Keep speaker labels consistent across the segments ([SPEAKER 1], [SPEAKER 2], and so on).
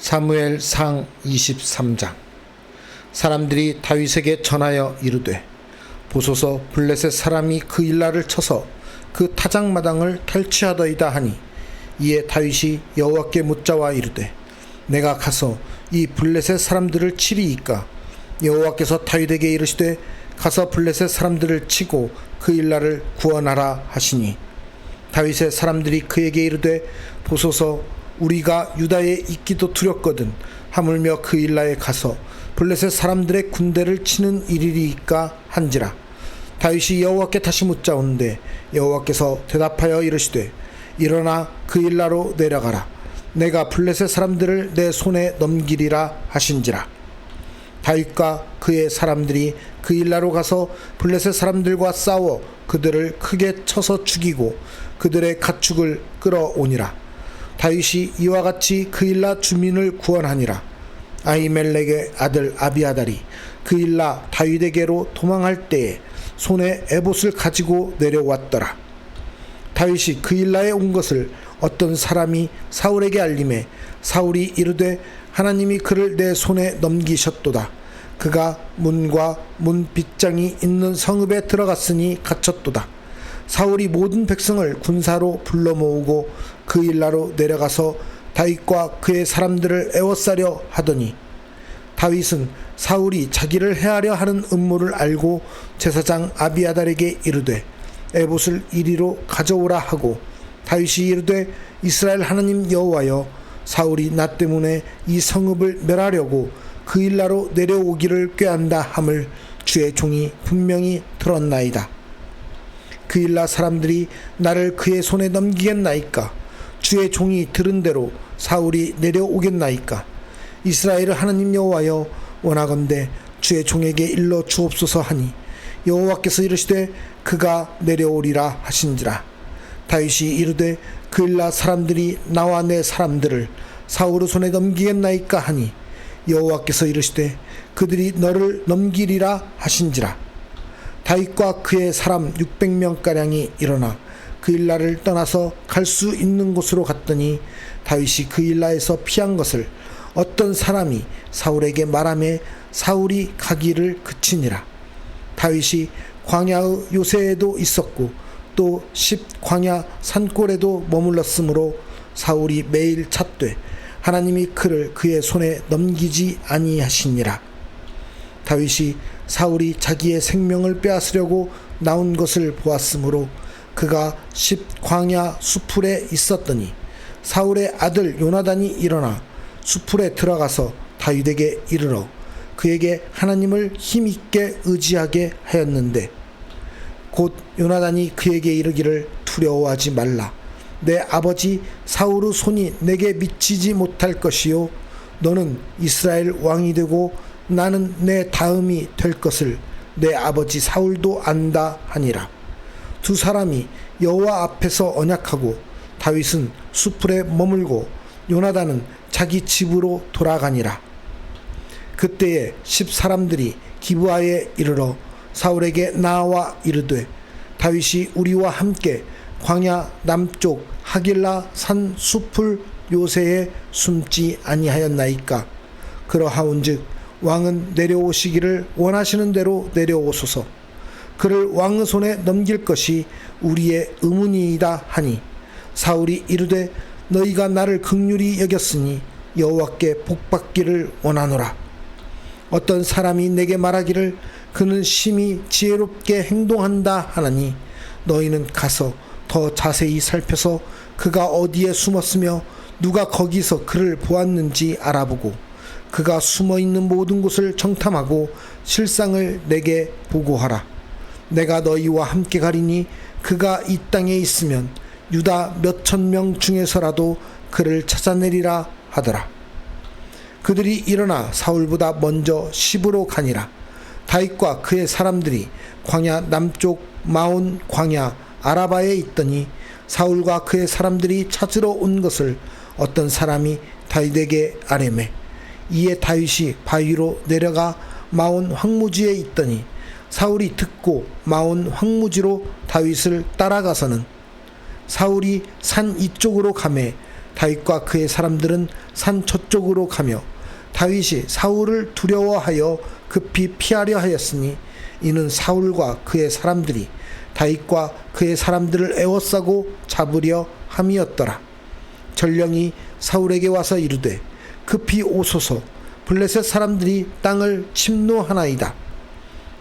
[SPEAKER 1] 사무엘상 23장. 사람들이 다윗에게 전하여 이르되, 보소서 블레셋 사람이 그 일라를 쳐서 그 타작마당을 탈취하더이다 하니, 이에 다윗이 여호와께 묻자와 이르되, 내가 가서 이 블레셋 사람들을 치리이까? 여호와께서 다윗에게 이르시되, 가서 블레셋 사람들을 치고 그 일라를 구원하라 하시니, 다윗의 사람들이 그에게 이르되, 보소서 우리가 유다에 있기도 두렵거든 하물며 그 일라에 가서 블레셋 사람들의 군대를 치는 일이리이까 한지라. 다윗이 여호와께 다시 묻자온데 여호와께서 대답하여 이르시되, 일어나 그 일라로 내려가라. 내가 블레셋 사람들을 내 손에 넘기리라 하신지라. 다윗과 그의 사람들이 그 일라로 가서 블레셋 사람들과 싸워 그들을 크게 쳐서 죽이고 그들의 가축을 끌어오니라. 다윗이 이와 같이 그 일라 주민을 구원하니라. 아히멜렉의 아들 아비아달이 그 일라 다윗에게로 도망할 때에 손에 에봇을 가지고 내려왔더라. 다윗이 그 일라에 온 것을 어떤 사람이 사울에게 알림해 사울이 이르되, 하나님이 그를 내 손에 넘기셨도다. 그가 문과 문 빗장이 있는 성읍에 들어갔으니 갇혔도다. 사울이 모든 백성을 군사로 불러 모으고 그 일라로 내려가서 다윗과 그의 사람들을 애워싸려 하더니, 다윗은 사울이 자기를 해하려 하는 음모를 알고 제사장 아비아달에게 이르되, 에봇을 이리로 가져오라 하고, 다윗이 이르되, 이스라엘 하나님 여호와여, 사울이 나 때문에 이 성읍을 멸하려고 그 일라로 내려오기를 꾀한다 함을 주의 종이 분명히 들었나이다. 그 일라 사람들이 나를 그의 손에 넘기겠나이까? 주의 종이 들은 대로 사울이 내려오겠나이까? 이스라엘의 하나님 여호와여, 원하건대 주의 종에게 일러 주옵소서 하니, 여호와께서 이르시되 그가 내려오리라 하신지라. 다윗이 이르되, 그 일라 사람들이 나와 내 사람들을 사울의 손에 넘기겠나이까 하니, 여호와께서 이르시되 그들이 너를 넘기리라 하신지라. 다윗과 그의 사람 600명가량이 일어나 그 일라를 떠나서 갈 수 있는 곳으로 갔더니, 다윗이 그 일라에서 피한 것을 어떤 사람이 사울에게 말하매 사울이 가기를 그치니라. 다윗이 광야의 요새에도 있었고 또 광야 산골에도 머물렀으므로 사울이 매일 찾되 하나님이 그를 그의 손에 넘기지 아니하시니라. 다윗이 사울이 자기의 생명을 빼앗으려고 나온 것을 보았으므로 그가 광야 수풀에 있었더니, 사울의 아들 요나단이 일어나 수풀에 들어가서 다윗에게 이르러 그에게 하나님을 힘있게 의지하게 하였는데, 곧 요나단이 그에게 이르기를, 두려워하지 말라. 내 아버지 사울의 손이 내게 미치지 못할 것이요, 너는 이스라엘 왕이 되고 나는 내 다음이 될 것을 내 아버지 사울도 안다 하니라. 두 사람이 여호와 앞에서 언약하고 다윗은 수풀에 머물고 요나단은 자기 집으로 돌아가니라. 그때에 사람들이 기브아에 이르러 사울에게 나와 이르되, 다윗이 우리와 함께 광야 남쪽 하길라 산 수풀 요새에 숨지 아니하였나이까? 그러하온즉 왕은 내려오시기를 원하시는 대로 내려오소서. 그를 왕의 손에 넘길 것이 우리의 의문이이다 하니, 사울이 이르되, 너희가 나를 긍휼히 여겼으니 여호와께 복받기를 원하노라. 어떤 사람이 내게 말하기를, 그는 심히 지혜롭게 행동한다 하나니, 너희는 가서 더 자세히 살펴서 그가 어디에 숨었으며 누가 거기서 그를 보았는지 알아보고 그가 숨어있는 모든 곳을 정탐하고 실상을 내게 보고하라. 내가 너희와 함께 가리니 그가 이 땅에 있으면 유다 몇천 명 중에서라도 그를 찾아내리라 하더라. 그들이 일어나 사울보다 먼저 시브로 가니라. 다윗과 그의 사람들이 광야 남쪽 마온 광야 아라바에 있더니, 사울과 그의 사람들이 찾으러 온 것을 어떤 사람이 다윗에게 아뢰매, 이에 다윗이 바위로 내려가 마온 황무지에 있더니, 사울이 듣고 마온 황무지로 다윗을 따라가서는 사울이 산 이쪽으로 가매 다윗과 그의 사람들은 산 저쪽으로 가며 다윗이 사울을 두려워하여 급히 피하려 하였으니 이는 사울과 그의 사람들이 다윗과 그의 사람들을 에워싸고 잡으려 함이었더라. 전령이 사울에게 와서 이르되 급히 오소서, 블레셋 사람들이 땅을 침노하나이다.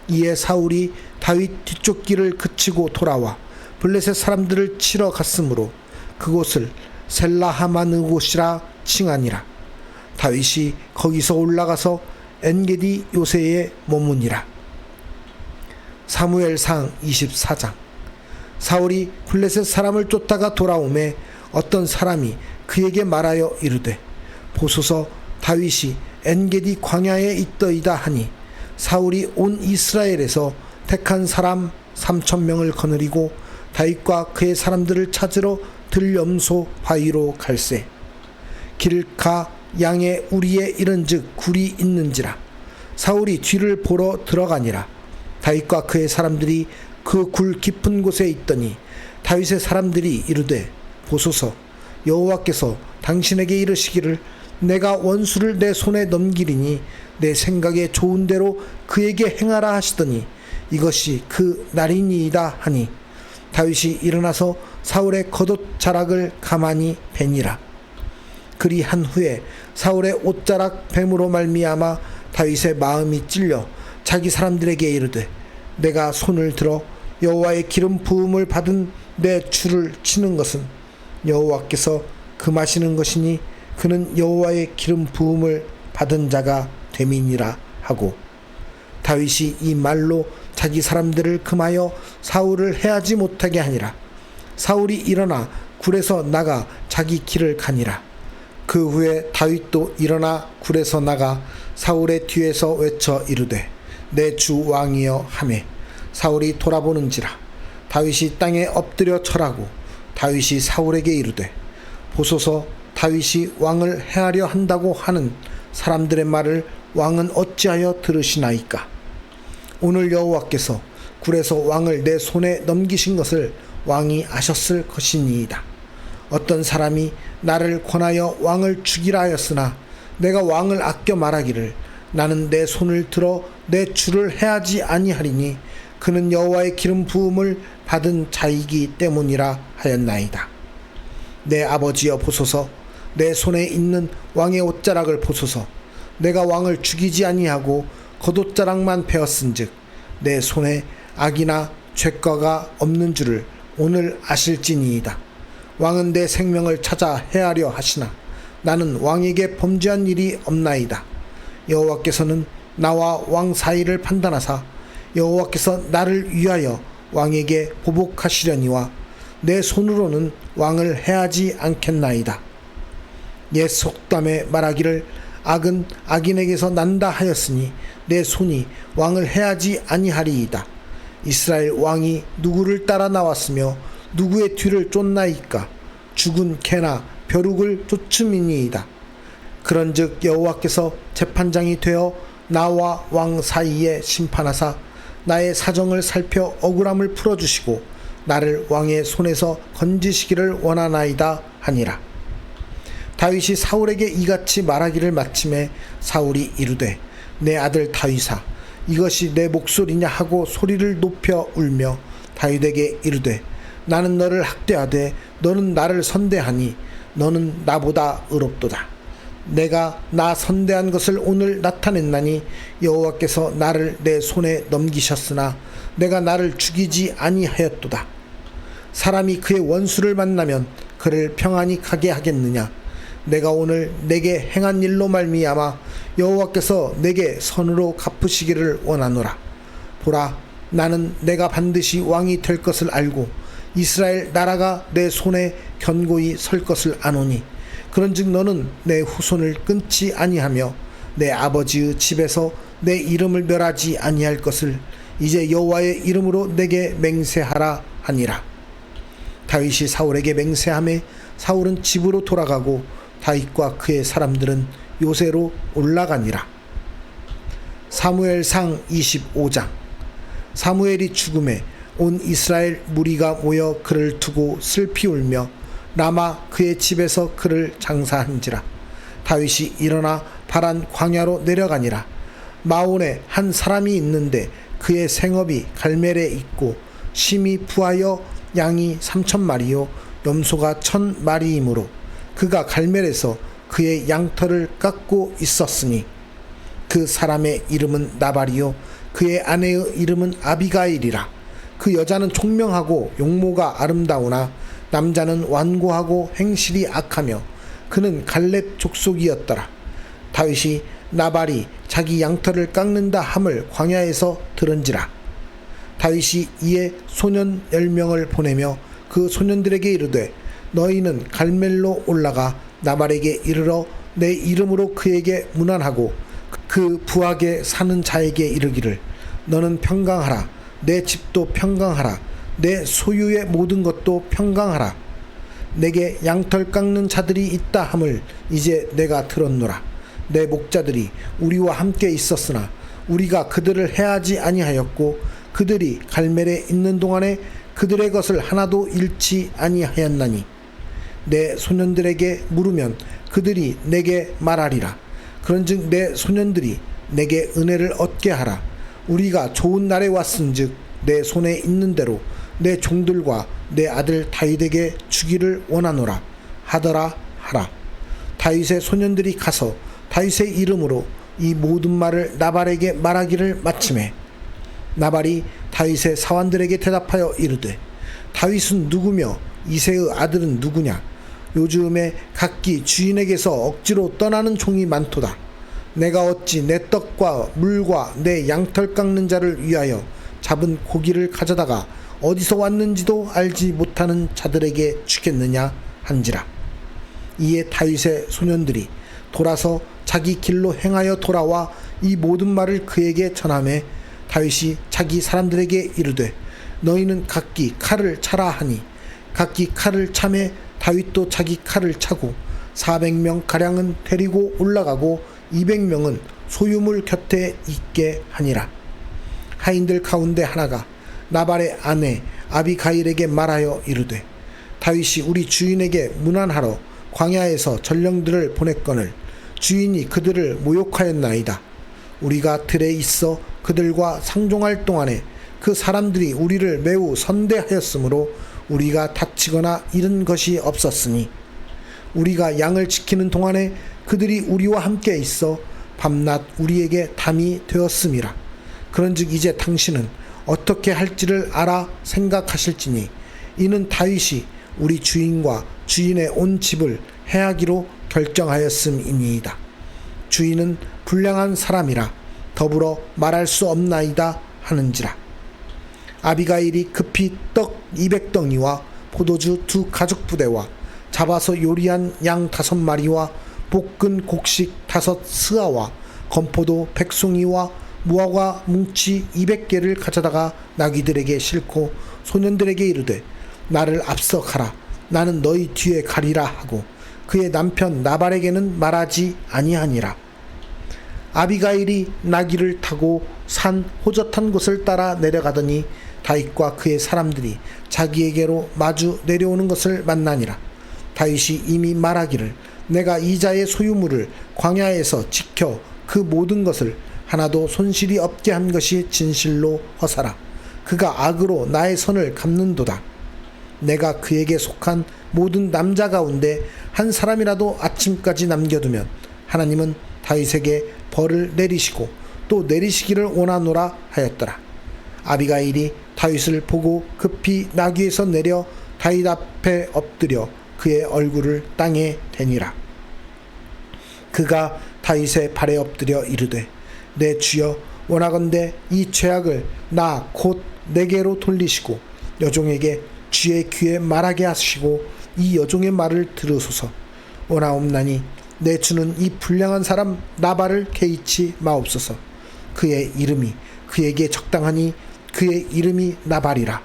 [SPEAKER 1] 이에 사울이 다윗 뒤쪽 길을 그치고 돌아와 블레셋 사람들을 치러 갔으므로 그곳을 셀라하마느곳이라 칭하니라. 다윗이 거기서 올라가서 엔게디 요새에 머무니라. 사무엘상 24장. 사울이 블레셋 사람을 쫓다가 돌아오매 어떤 사람이 그에게 말하여 이르되 보소서, 다윗이 엔게디 광야에 있더이다 하니 사울이 온 이스라엘에서 택한 사람 3,000명을 거느리고 다윗과 그의 사람들을 찾으러 들염소 바위로 갈새. 길가 양의 우리에 이른즉 굴이 있는지라. 사울이 뒤를 보러 들어가니라. 다윗과 그의 사람들이 그 굴 깊은 곳에 있더니 다윗의 사람들이 이르되 보소서, 여호와께서 당신에게 이르시기를 내가 원수를 내 손에 넘기리니 내 생각에 좋은 대로 그에게 행하라 하시더니 이것이 그 날이니이다 하니 다윗이 일어나서 사울의 겉옷 자락을 가만히 베니라. 그리한 후에 사울의 옷자락 뱀으로 말미암아 다윗의 마음이 찔려 자기 사람들에게 이르되 내가 손을 들어 여호와의 기름 부음을 받은 내 주를 치는 것은 여호와께서 금하시는 것이니 그는 여호와의 기름 부음을 받은 자가 됨이니라 하고 다윗이 이 말로 자기 사람들을 금하여 사울을 해하지 못하게 하니라. 사울이 일어나 굴에서 나가 자기 길을 가니라. 그 후에 다윗도 일어나 굴에서 나가 사울의 뒤에서 외쳐 이르되 내 주 왕이여 하매 사울이 돌아보는지라. 다윗이 땅에 엎드려 절하고 다윗이 사울에게 이르되 보소서, 다윗이 왕을 해하려 한다고 하는 사람들의 말을 왕은 어찌하여 들으시나이까. 오늘 여호와께서 굴에서 왕을 내 손에 넘기신 것을 왕이 아셨을 것이니이다. 어떤 사람이 나를 권하여 왕을 죽이라 하였으나 내가 왕을 아껴 말하기를 나는 내 손을 들어 내 주를 해하지 아니하리니 그는 여호와의 기름 부음을 받은 자이기 때문이라 하였나이다. 내 아버지여 보소서, 내 손에 있는 왕의 옷자락을 보소서. 내가 왕을 죽이지 아니하고 겉옷자락만 베었은즉 내 손에 악이나 죄과가 없는 줄을 오늘 아실지니이다. 왕은 내 생명을 찾아 해하려 하시나 나는 왕에게 범죄한 일이 없나이다. 여호와께서는 나와 왕 사이를 판단하사 여호와께서 나를 위하여 왕에게 보복하시려니와 내 손으로는 왕을 해하지 않겠나이다. 옛 속담에 말하기를 악은 악인에게서 난다 하였으니 내 손이 왕을 해하지 아니하리이다. 이스라엘 왕이 누구를 따라 나왔으며 누구의 뒤를 쫓나이까. 죽은 개나 벼룩을 쫓음이니이다. 그런즉 여호와께서 재판장이 되어 나와 왕 사이에 심판하사 나의 사정을 살펴 억울함을 풀어주시고 나를 왕의 손에서 건지시기를 원하나이다 하니라. 다윗이 사울에게 이같이 말하기를 마침에 사울이 이르되 내 아들 다윗아, 이것이 내 목소리냐 하고 소리를 높여 울며 다윗에게 이르되 나는 너를 학대하되 너는 나를 선대하니 너는 나보다 의롭도다. 내가 나 선대한 것을 오늘 나타냈나니 여호와께서 나를 내 손에 넘기셨으나 내가 나를 죽이지 아니하였도다. 사람이 그의 원수를 만나면 그를 평안히 가게 하겠느냐. 내가 오늘 내게 행한 일로 말미암아 여호와께서 내게 선으로 갚으시기를 원하노라. 보라, 나는 내가 반드시 왕이 될 것을 알고 이스라엘 나라가 내 손에 견고히 설 것을 아노니 그런즉 너는 내 후손을 끊지 아니하며 내 아버지의 집에서 내 이름을 멸하지 아니할 것을 이제 여호와의 이름으로 내게 맹세하라 하니라. 다윗이 사울에게 맹세하매 사울은 집으로 돌아가고 다윗과 그의 사람들은 요새로 올라가니라. 사무엘상 25장. 사무엘이 죽음에 온 이스라엘 무리가 모여 그를 두고 슬피 울며 라마 그의 집에서 그를 장사한지라. 다윗이 일어나 바란 광야로 내려가니라. 마온에 한 사람이 있는데 그의 생업이 갈멜에 있고 심히 부하여 양이 3,000마리요 염소가 1,000마리이므로 그가 갈멜에서 그의 양털을 깎고 있었으니 그 사람의 이름은 나발이요 그의 아내의 이름은 아비가일이라. 그 여자는 총명하고 용모가 아름다우나 남자는 완고하고 행실이 악하며 그는 갈렙 족속이었더라. 다윗이 나발이 자기 양털을 깎는다 함을 광야에서 들은지라. 다윗이 이에 소년 10명을 보내며 그 소년들에게 이르되 너희는 갈멜로 올라가 나발에게 이르러 내 이름으로 그에게 문안하고 그 부하게 사는 자에게 이르기를 너는 평강하라. 내 집도 평강하라. 내 소유의 모든 것도 평강하라. 내게 양털 깎는 자들이 있다 함을 이제 내가 들었노라. 내 목자들이 우리와 함께 있었으나 우리가 그들을 해하지 아니하였고 그들이 갈멜에 있는 동안에 그들의 것을 하나도 잃지 아니하였나니 내 소년들에게 물으면 그들이 내게 말하리라. 그런즉 내 소년들이 내게 은혜를 얻게 하라. 우리가 좋은 날에 왔은즉 내 손에 있는 대로 내 종들과 내 아들 다윗에게 주기를 원하노라 하더라 하라. 다윗의 소년들이 가서 다윗의 이름으로 이 모든 말을 나발에게 말하기를 마침에 나발이 다윗의 사환들에게 대답하여 이르되 다윗은 누구며 이새의 아들은 누구냐? 요즘에 각기 주인에게서 억지로 떠나는 종이 많도다. 내가 어찌 내 떡과 물과 내 양털 깎는 자를 위하여 잡은 고기를 가져다가 어디서 왔는지도 알지 못하는 자들에게 주겠느냐 한지라. 이에 다윗의 소년들이 돌아서 자기 길로 행하여 돌아와 이 모든 말을 그에게 전하매 다윗이 자기 사람들에게 이르되 너희는 각기 칼을 차라 하니 각기 칼을 차매 다윗도 자기 칼을 차고 400명 가량은 데리고 올라가고 200명은 소유물 곁에 있게 하니라. 하인들 가운데 하나가 나발의 아내 아비가일에게 말하여 이르되 다윗이 우리 주인에게 문안하러 광야에서 전령들을 보냈거늘 주인이 그들을 모욕하였나이다. 우리가 들에 있어 그들과 상종할 동안에 그 사람들이 우리를 매우 선대하였으므로 우리가 다치거나 잃은 것이 없었으니 우리가 양을 지키는 동안에 그들이 우리와 함께 있어 밤낮 우리에게 담이 되었음이라. 그런즉 이제 당신은 어떻게 할지를 알아 생각하실지니 이는 다윗이 우리 주인과 주인의 온 집을 해하기로 결정하였음이니이다. 주인은 불량한 사람이라 더불어 말할 수 없나이다 하는지라. 아비가일이 급히 떡 200덩이와 포도주 2 가죽부대와 잡아서 요리한 양 5마리와 볶은 곡식 5 스아와 건포도 100송이와 무화과 뭉치 200개를 가져다가 나귀들에게 싣고 소년들에게 이르되 나를 앞서 가라. 나는 너희 뒤에 가리라 하고 그의 남편 나발에게는 말하지 아니하니라. 아비가일이 나귀를 타고 산 호젓한 곳을 따라 내려가더니 다윗과 그의 사람들이 자기에게로 마주 내려오는 것을 만나니라. 다윗이 이미 말하기를 내가 이 자의 소유물을 광야에서 지켜 그 모든 것을 하나도 손실이 없게 한 것이 진실로 허사라. 그가 악으로 나의 선을 갚는도다. 내가 그에게 속한 모든 남자 가운데 한 사람이라도 아침까지 남겨두면 하나님은 다윗에게 벌을 내리시고 또 내리시기를 원하노라 하였더라. 아비가일이 다윗을 보고 급히 나귀에서 내려 다윗 앞에 엎드려 그의 얼굴을 땅에 대니라. 그가 다윗의 발에 엎드려 이르되 내 주여 원하건대 이 죄악을 나 곧 내게로 돌리시고 여종에게 주의 귀에 말하게 하시고 이 여종의 말을 들으소서. 원하옵나니 내 주는 이 불량한 사람 나발을 개의치 마옵소서. 그의 이름이 그에게 적당하니 그의 이름이 나발이라.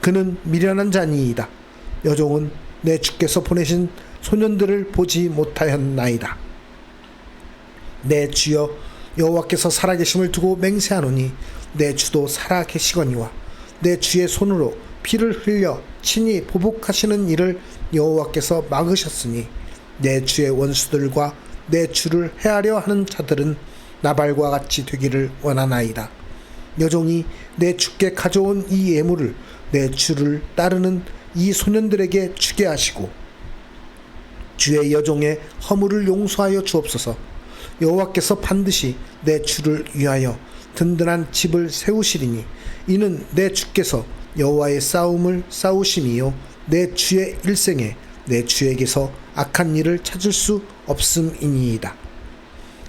[SPEAKER 1] 그는 미련한 자니이다. 여종은 내 주께서 보내신 소년들을 보지 못하였나이다. 내 주여 여호와께서 살아계심을 두고 맹세하노니 내 주도 살아계시거니와 내 주의 손으로 피를 흘려 친히 보복하시는 일을 여호와께서 막으셨으니 내 주의 원수들과 내 주를 해하려 하는 자들은 나발과 같이 되기를 원하나이다. 여종이 내 주께 가져온 이 예물을 내 주를 따르는 이 소년들에게 주게 하시고 주의 여종의 허물을 용서하여 주옵소서. 여호와께서 반드시 내 주를 위하여 든든한 집을 세우시리니 이는 내 주께서 여호와의 싸움을 싸우심이요 내 주의 일생에 내 주에게서 악한 일을 찾을 수 없음이니이다.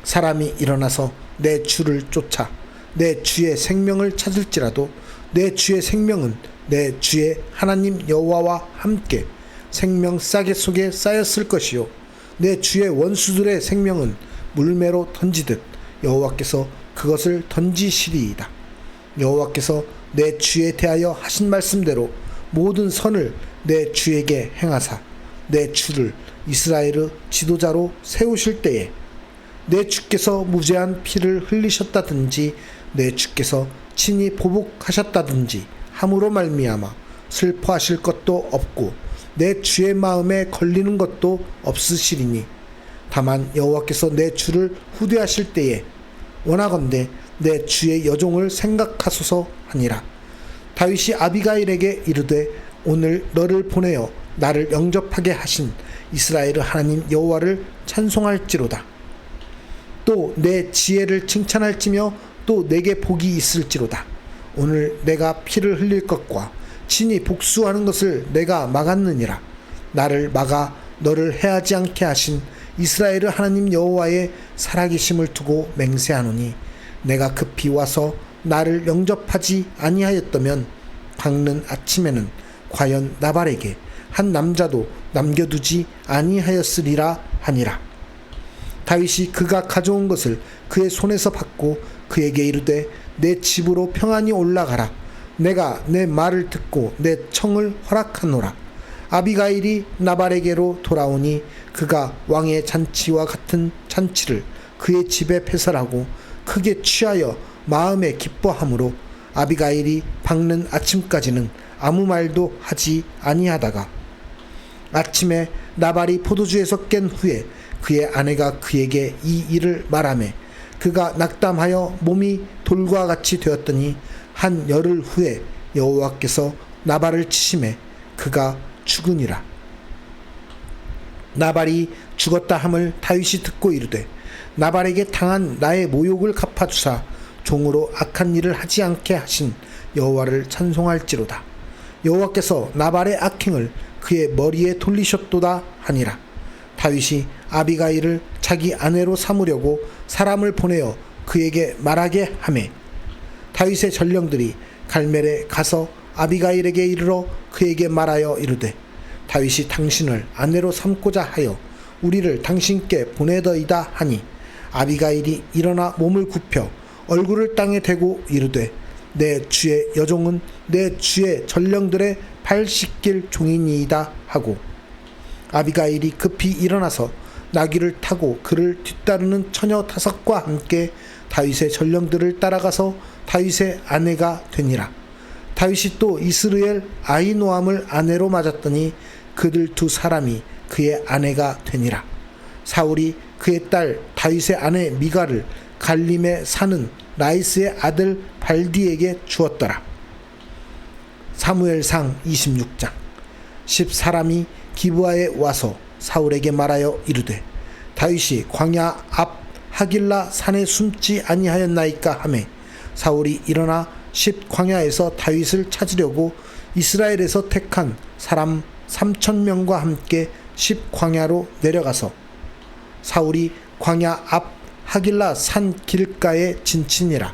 [SPEAKER 1] 사람이 일어나서 내 주를 쫓아 내 주의 생명을 찾을지라도 내 주의 생명은 내 주의 하나님 여호와와 함께 생명 싸개 속에 쌓였을 것이요 내 주의 원수들의 생명은 물매로 던지듯 여호와께서 그것을 던지시리이다. 여호와께서 내 주에 대하여 하신 말씀대로 모든 선을 내 주에게 행하사 내 주를 이스라엘의 지도자로 세우실 때에 내 주께서 무죄한 피를 흘리셨다든지 내 주께서 친히 보복하셨다든지 함으로 말미암아 슬퍼하실 것도 없고 내 주의 마음에 걸리는 것도 없으시리니 다만 여호와께서 내 주를 후대하실 때에 원하건대 내 주의 여종을 생각하소서 하니라. 다윗이 아비가일에게 이르되 오늘 너를 보내어 나를 영접하게 하신 이스라엘의 하나님 여호와를 찬송할지로다. 또 내 지혜를 칭찬할지며 또 내게 복이 있을지로다. 오늘 내가 피를 흘릴 것과 친히 복수하는 것을 내가 막았느니라. 나를 막아 너를 해하지 않게 하신 이스라엘의 하나님 여호와의 살아계심을 두고 맹세하노니 내가 급히 와서 나를 영접하지 아니하였다면 밝는 아침에는 과연 나발에게 한 남자도 남겨두지 아니하였으리라 하니라. 다윗이 그가 가져온 것을 그의 손에서 받고 그에게 이르되 내 집으로 평안히 올라가라. 내가 내 말을 듣고 내 청을 허락하노라. 아비가일이 나발에게로 돌아오니 그가 왕의 잔치와 같은 잔치를 그의 집에 배설하고 크게 취하여 마음에 기뻐하므로 아비가일이 밝는 아침까지는 아무 말도 하지 아니하다가 아침에 나발이 포도주에서 깬 후에 그의 아내가 그에게 이 일을 말하매 그가 낙담하여 몸이 돌과 같이 되었더니 한 열흘 후에 여호와께서 나발을 치심에 그가 죽으니라. 나발이 죽었다 함을 다윗이 듣고 이르되 나발에게 당한 나의 모욕을 갚아주사 종으로 악한 일을 하지 않게 하신 여호와를 찬송할지로다. 여호와께서 나발의 악행을 그의 머리에 돌리셨도다 하니라. 다윗이 아비가일을 자기 아내로 삼으려고 사람을 보내어 그에게 말하게 하매 다윗의 전령들이 갈멜에 가서 아비가일에게 이르러 그에게 말하여 이르되 다윗이 당신을 아내로 삼고자 하여 우리를 당신께 보내더이다 하니 아비가일이 일어나 몸을 굽혀 얼굴을 땅에 대고 이르되 내 주의 여종은 내 주의 전령들의 발 씻길 종이니이다 하고 아비가일이 급히 일어나서 나귀를 타고 그를 뒤따르는 처녀 5과 함께 다윗의 전령들을 따라가서 다윗의 아내가 되니라. 다윗이 또 이스라엘 아히노암을 아내로 맞았더니 그들 2 사람이 그의 아내가 되니라. 사울이 그의 딸 다윗의 아내 미가를 갈림에 사는 라이스의 아들 발디에게 주었더라. 사무엘상 26장. 10사람이 기브아에 와서 사울에게 말하여 이르되 다윗이 광야 앞 하길라 산에 숨지 아니하였나이까 하매 사울이 일어나 10 광야에서 다윗을 찾으려고 이스라엘에서 택한 사람 3,000명과 함께 10 광야로 내려가서 사울이 광야 앞 하길라 산 길가에 진치니라.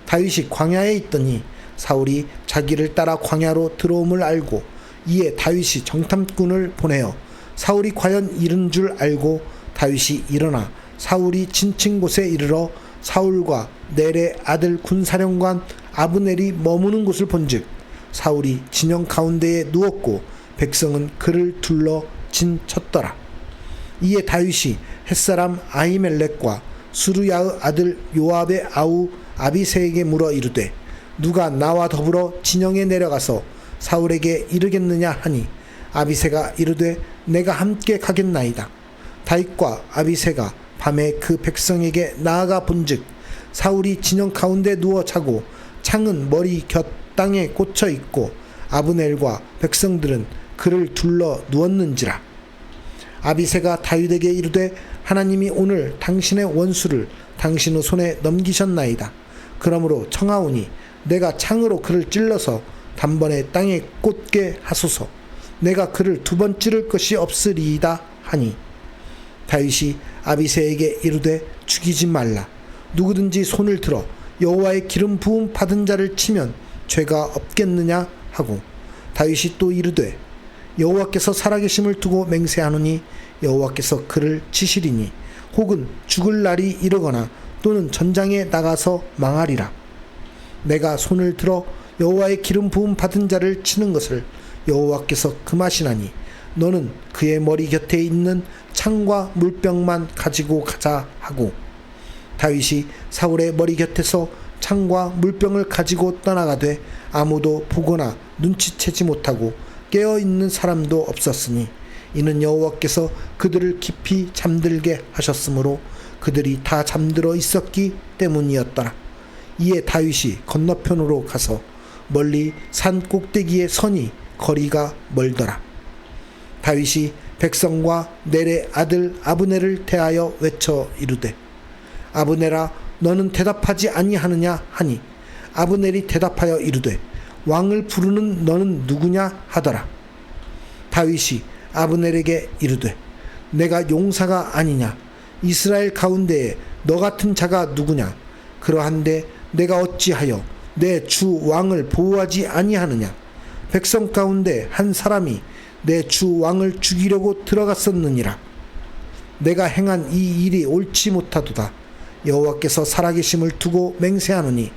[SPEAKER 1] 다윗이 광야에 있더니 사울이 자기를 따라 광야로 들어옴을 알고 이에 다윗이 정탐꾼을 보내어 사울이 과연 이른 줄 알고 다윗이 일어나 사울이 진친 곳에 이르러 사울과 넬의 아들 군사령관 아브넬이 머무는 곳을 본즉 사울이 진영 가운데에 누웠고 백성은 그를 둘러 진쳤더라. 이에 다윗이 햇사람 아히멜렉과 수르야의 아들 요압의 아우 아비새에게 물어 이르되 누가 나와 더불어 진영에 내려가서 사울에게 이르겠느냐 하니 아비새가 이르되 내가 함께 가겠나이다. 다윗과 아비새가 밤에 그 백성에게 나아가 본즉 사울이 진영 가운데 누워 자고 창은 머리 곁 땅에 꽂혀 있고 아브넬과 백성들은 그를 둘러 누웠는지라. 아비새가 다윗에게 이르되 하나님이 오늘 당신의 원수를 당신의 손에 넘기셨나이다. 그러므로 청하오니 내가 창으로 그를 찔러서 단번에 땅에 꽂게 하소서. 내가 그를 두 번 찌를 것이 없으리이다 하니 다윗이 아비새에게 이르되 죽이지 말라. 누구든지 손을 들어 여호와의 기름 부음 받은 자를 치면 죄가 없겠느냐 하고 다윗이 또 이르되 여호와께서 살아계심을 두고 맹세하노니 여호와께서 그를 치시리니 혹은 죽을 날이 이르거나 또는 전장에 나가서 망하리라. 내가 손을 들어 여호와의 기름 부음 받은 자를 치는 것을 여호와께서 금하시나니 너는 그의 머리 곁에 있는 창과 물병만 가지고 가자 하고 다윗이 사울의 머리 곁에서 창과 물병을 가지고 떠나가되 아무도 보거나 눈치채지 못하고 깨어있는 사람도 없었으니 이는 여호와께서 그들을 깊이 잠들게 하셨으므로 그들이 다 잠들어 있었기 때문이었더라. 이에 다윗이 건너편으로 가서 멀리 산 꼭대기에 서니 거리가 멀더라. 다윗이 백성과 넬의 아들 아브넬을 대하여 외쳐 이르되 아브넬아 너는 대답하지 아니하느냐 하니 아브넬이 대답하여 이르되 왕을 부르는 너는 누구냐 하더라. 다윗이 아브넬에게 이르되 내가 용사가 아니냐. 이스라엘 가운데에 너 같은 자가 누구냐. 그러한데 내가 어찌하여 내 주 왕을 보호하지 아니하느냐. 백성 가운데 한 사람이 내 주 왕을 죽이려고 들어갔었느니라. 내가 행한 이 일이 옳지 못하도다. 여호와께서 살아계심을 두고 맹세하노니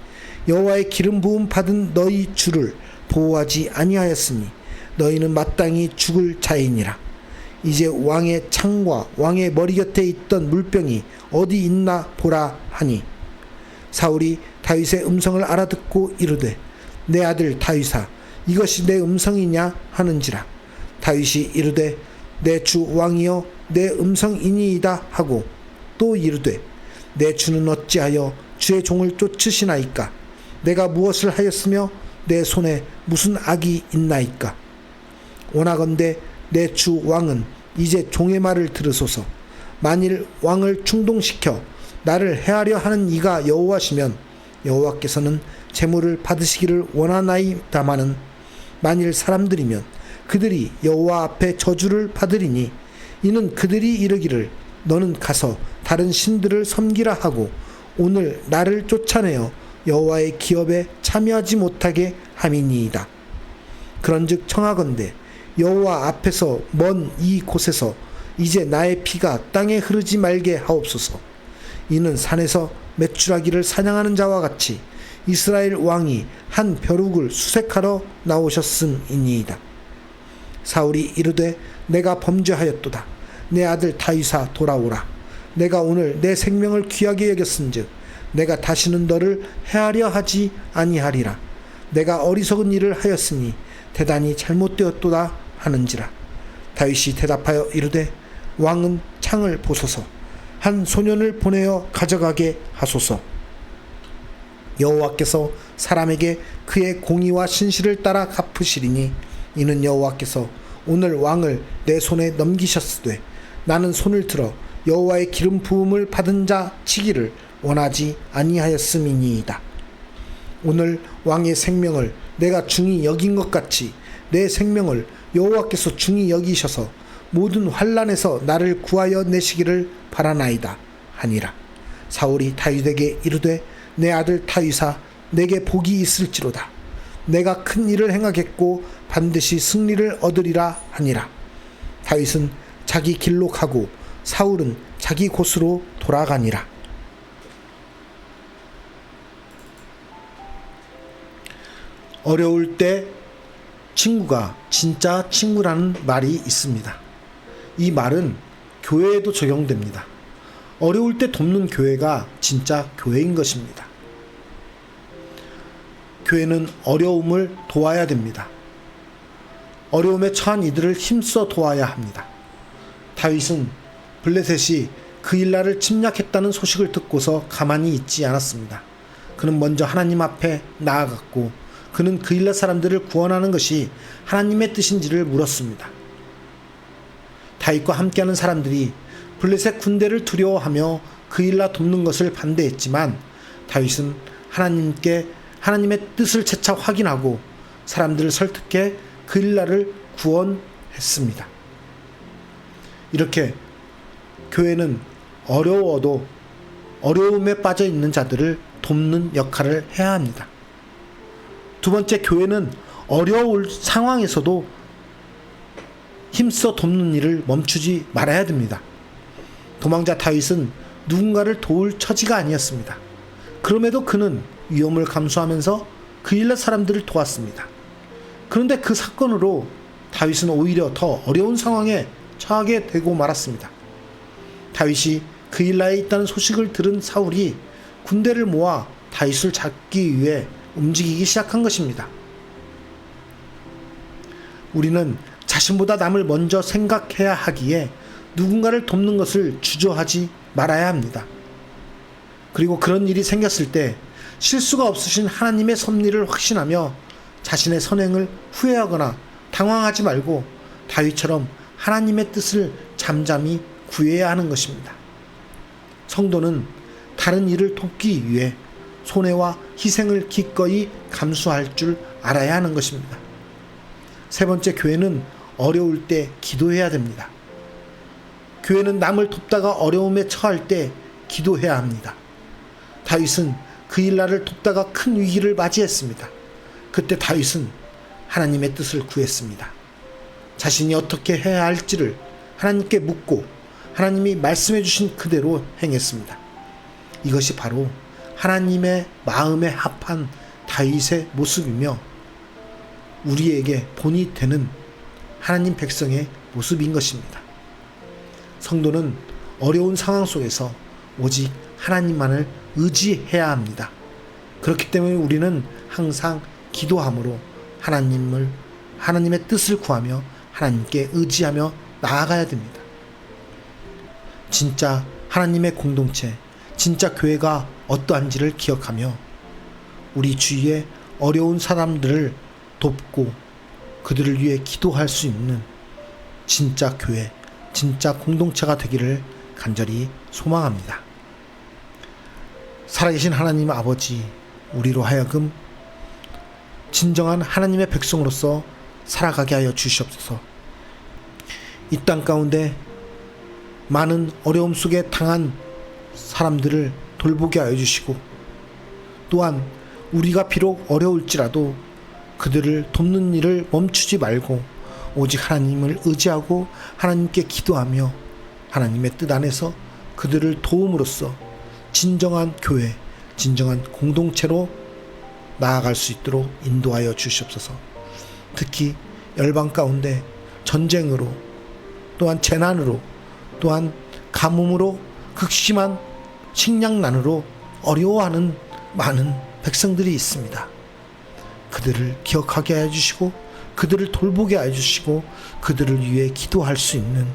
[SPEAKER 1] 여호와의 기름 부음 받은 너희 주를 보호하지 아니하였으니 너희는 마땅히 죽을 자이니라. 이제 왕의 창과 왕의 머리 곁에 있던 물병이 어디 있나 보라 하니 사울이 다윗의 음성을 알아듣고 이르되 내 아들 다윗아 이것이 내 음성이냐 하는지라. 다윗이 이르되 내 주 왕이여 내 음성이니이다 하고 또 이르되 내 주는 어찌하여 주의 종을 쫓으시나이까. 내가 무엇을 하였으며 내 손에 무슨 악이 있나이까. 원하건대 내 주 왕은 이제 종의 말을 들으소서. 만일 왕을 충동시켜 나를 해하려 하는 이가 여호와시면 여호와께서는 재물을 받으시기를 원하나이다마는 만일 사람들이면 그들이 여호와 앞에 저주를 받으리니 이는 그들이 이르기를 너는 가서 다른 신들을 섬기라 하고 오늘 나를 쫓아내어 여호와의 기업에 참여하지 못하게 함이니이다. 그런즉 청하건대 여호와 앞에서 먼 이 곳에서 이제 나의 피가 땅에 흐르지 말게 하옵소서. 이는 산에서 메추라기를 사냥하는 자와 같이 이스라엘 왕이 한 벼룩을 수색하러 나오셨음이니이다. 사울이 이르되 내가 범죄하였도다. 내 아들 다윗아 돌아오라. 내가 오늘 내 생명을 귀하게 여겼은즉 내가 다시는 너를 해하려 하지 아니하리라. 내가 어리석은 일을 하였으니 대단히 잘못되었도다 하는지라. 다윗이 대답하여 이르되 왕은 창을 보소서. 한 소년을 보내어 가져가게 하소서. 여호와께서 사람에게 그의 공의와 신실을 따라 갚으시리니 이는 여호와께서 오늘 왕을 내 손에 넘기셨으되 나는 손을 들어 여호와의 기름 부음을 받은 자 치기를 원하지 아니하였음이니이다. 오늘 왕의 생명을 내가 중히 여긴 것 같이 내 생명을 여호와께서 중히 여기셔서 모든 환난에서 나를 구하여 내시기를 바라나이다 하니라. 사울이 다윗에게 이르되 내 아들 다윗아 내게 복이 있을지로다. 내가 큰 일을 행하겠고 반드시 승리를 얻으리라 하니라. 다윗은 자기 길로 가고 사울은 자기 곳으로 돌아가니라. 어려울 때 친구가 진짜 친구라는 말이 있습니다. 이 말은 교회에도 적용됩니다. 어려울 때 돕는 교회가 진짜 교회인 것입니다. 교회는 어려움을 도와야 됩니다. 어려움에 처한 이들을 힘써 도와야 합니다. 다윗은 블레셋이 그일라를 침략했다는 소식을 듣고서 가만히 있지 않았습니다. 그는 먼저 하나님 앞에 나아갔고 그는 그일라 사람들을 구원하는 것이 하나님의 뜻인지를 물었습니다. 다윗과 함께하는 사람들이 블레셋 군대를 두려워하며 그일라 돕는 것을 반대했지만 다윗은 하나님의 뜻을 재차 확인하고 사람들을 설득해 그일라를 구원했습니다. 이렇게 교회는 어려워도 어려움에 빠져 있는 자들을 돕는 역할을 해야 합니다. 두 번째, 교회는 어려울 상황에서도 힘써 돕는 일을 멈추지 말아야 됩니다. 도망자 다윗은 누군가를 도울 처지가 아니었습니다. 그럼에도 그는 위험을 감수하면서 그일라 사람들을 도왔습니다. 그런데 그 사건으로 다윗은 오히려 더 어려운 상황에 처하게 되고 말았습니다. 다윗이 그일라에 있다는 소식을 들은 사울이 군대를 모아 다윗을 잡기 위해 움직이기 시작한 것입니다. 우리는 자신보다 남을 먼저 생각해야 하기에 누군가를 돕는 것을 주저하지 말아야 합니다. 그리고 그런 일이 생겼을 때 실수가 없으신 하나님의 섭리를 확신하며 자신의 선행을 후회하거나 당황하지 말고 다윗처럼 하나님의 뜻을 잠잠히 구해야 하는 것입니다. 성도는 다른 일을 돕기 위해 손해와 희생을 기꺼이 감수할 줄 알아야 하는 것입니다. 세 번째, 교회는 어려울 때 기도해야 됩니다. 교회는 남을 돕다가 어려움에 처할 때 기도해야 합니다. 다윗은 그일라를 돕다가 큰 위기를 맞이했습니다. 그때 다윗은 하나님의 뜻을 구했습니다. 자신이 어떻게 해야 할지를 하나님께 묻고 하나님이 말씀해 주신 그대로 행했습니다. 이것이 바로 하나님의 마음에 합한 다윗의 모습이며 우리에게 본이 되는 하나님 백성의 모습인 것입니다. 성도는 어려운 상황 속에서 오직 하나님만을 의지해야 합니다. 그렇기 때문에 우리는 항상 기도함으로 하나님의 뜻을 구하며 하나님께 의지하며 나아가야 됩니다. 진짜 하나님의 공동체, 진짜 교회가 어떠한지를 기억하며 우리 주위에 어려운 사람들을 돕고 그들을 위해 기도할 수 있는 진짜 교회, 진짜 공동체가 되기를 간절히 소망합니다. 살아계신 하나님 아버지, 우리로 하여금 진정한 하나님의 백성으로서 살아가게 하여 주시옵소서. 이 땅 가운데 많은 어려움 속에 당한 사람들을 돌보게 하여 주시고 또한 우리가 비록 어려울지라도 그들을 돕는 일을 멈추지 말고 오직 하나님을 의지하고 하나님께 기도하며 하나님의 뜻 안에서 그들을 도움으로써 진정한 교회, 진정한 공동체로 나아갈 수 있도록 인도하여 주시옵소서. 특히 열방 가운데 전쟁으로 또한 재난으로 또한 가뭄으로 극심한 식량난으로 어려워하는 많은 백성들이 있습니다. 그들을 기억하게 해주시고 그들을 돌보게 해주시고 그들을 위해 기도할 수 있는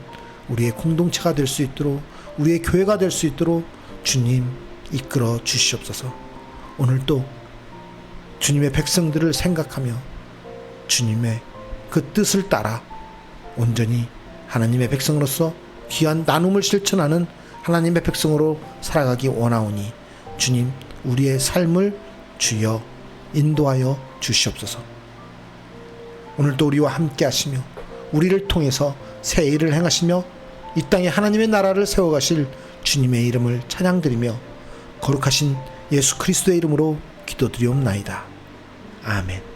[SPEAKER 1] 우리의 공동체가 될 수 있도록 우리의 교회가 될 수 있도록 주님 이끌어 주시옵소서. 오늘도 주님의 백성들을 생각하며 주님의 그 뜻을 따라 온전히 하나님의 백성으로서 귀한 나눔을 실천하는 하나님의 백성으로 살아가기 원하오니 주님 우리의 삶을 주여 인도하여 주시옵소서. 오늘도 우리와 함께 하시며 우리를 통해서 새 일을 행하시며 이 땅에 하나님의 나라를 세워가실 주님의 이름을 찬양드리며 거룩하신 예수 그리스도의 이름으로 기도드리옵나이다. 아멘.